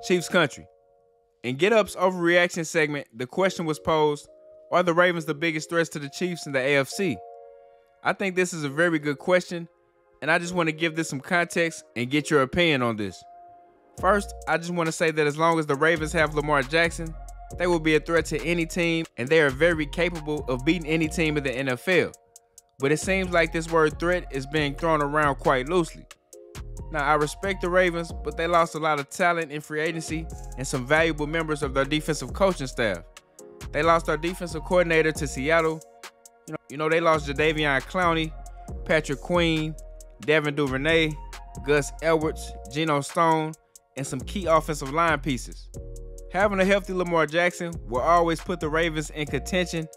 Chiefs country. In Get Up's overreaction segment, the question was posed, are the Ravens the biggest threats to the Chiefs in the AFC? I think this is a very good question, and I just want to give this some context and get your opinion on this. First, I just want to say that as long as the Ravens have Lamar Jackson, they will be a threat to any team, and they are very capable of beating any team in the NFL. But it seems like this word threat is being thrown around quite loosely. Now, I respect the Ravens, but they lost a lot of talent in free agency and some valuable members of their defensive coaching staff. They lost their defensive coordinator to Seattle. You know, they lost Jadeveon Clowney, Patrick Queen, Devin Duvernay, Gus Edwards, Geno Stone, and some key offensive line pieces. Having a healthy Lamar Jackson will always put the Ravens in contention,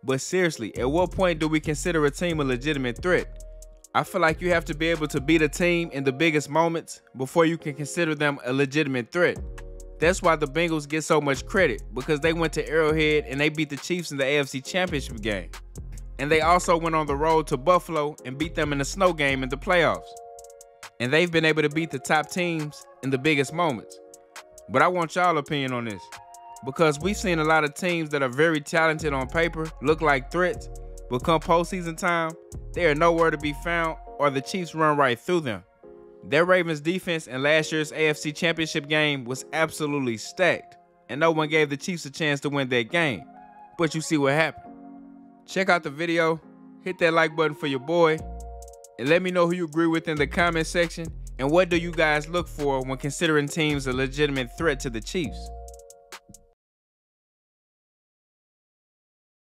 but seriously, at what point do we consider a team a legitimate threat? I feel like you have to be able to beat a team in the biggest moments before you can consider them a legitimate threat. That's why the Bengals get so much credit, because they went to Arrowhead and they beat the Chiefs in the AFC Championship game. And they also went on the road to Buffalo and beat them in the snow game in the playoffs. And they've been able to beat the top teams in the biggest moments. But I want y'all opinion on this, because we've seen a lot of teams that are very talented on paper look like threats, but come postseason time, they are nowhere to be found, or the Chiefs run right through them. Their Ravens defense in last year's AFC Championship game was absolutely stacked, and no one gave the Chiefs a chance to win that game. But you see what happened. Check out the video, hit that like button for your boy, and let me know who you agree with in the comment section, and what do you guys look for when considering teams a legitimate threat to the Chiefs.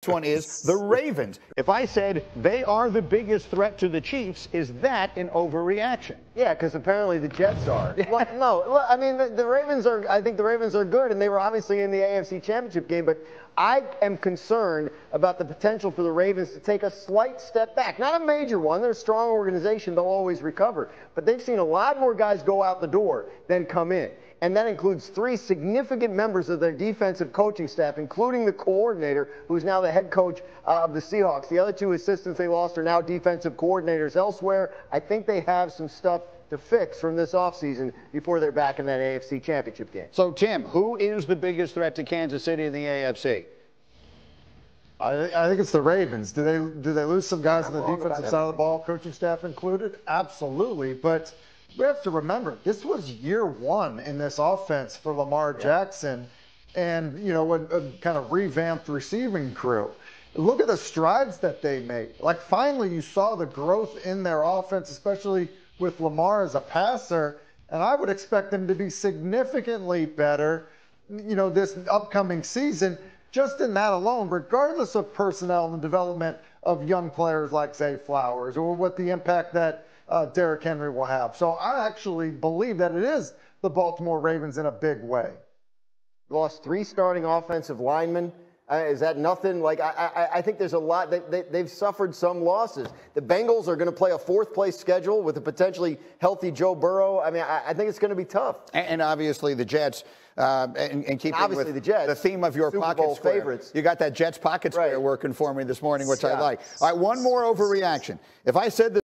One is the Ravens. If I said they are the biggest threat to the Chiefs, is that an overreaction? Yeah, because apparently the Jets are. Well, no, I mean, the Ravens are, I think the Ravens are good, and they were obviously in the AFC Championship game, but I am concerned about the potential for the Ravens to take a slight step back. Not a major one. They're a strong organization. They'll always recover. But they've seen a lot more guys go out the door than come in. And that includes 3 significant members of their defensive coaching staff, including the coordinator, who's now the head coach of the Seahawks. The other 2 assistants they lost are now defensive coordinators elsewhere. I think they have some stuff to fix from this offseason before they're back in that AFC Championship game. So, Tim, who is the biggest threat to Kansas City in the AFC? I think it's the Ravens. Do they lose some guys on the defensive side of the ball, coaching staff included? Absolutely, but we have to remember, this was year 1 in this offense for Lamar Jackson, and, you know, a kind of revamped receiving crew. Look at the strides that they made. Like, finally, you saw the growth in their offense, especially with Lamar as a passer, and I would expect them to be significantly better, you know, this upcoming season, just in that alone, regardless of personnel and the development of young players like Zay Flowers, or what the impact that Derrick Henry will have. So I actually believe that it is the Baltimore Ravens in a big way. Lost 3 starting offensive linemen. Is that nothing? Like, I think there's a lot. They've suffered some losses. The Bengals are going to play a 4th-place schedule with a potentially healthy Joe Burrow. I mean, I think it's going to be tough. And obviously the Jets, and keeping obviously with the Jets, the theme of your Super pocket Bowl square. favorites. You got that Jets pocket square working for me this morning, which I like. All right, one more overreaction. If I said this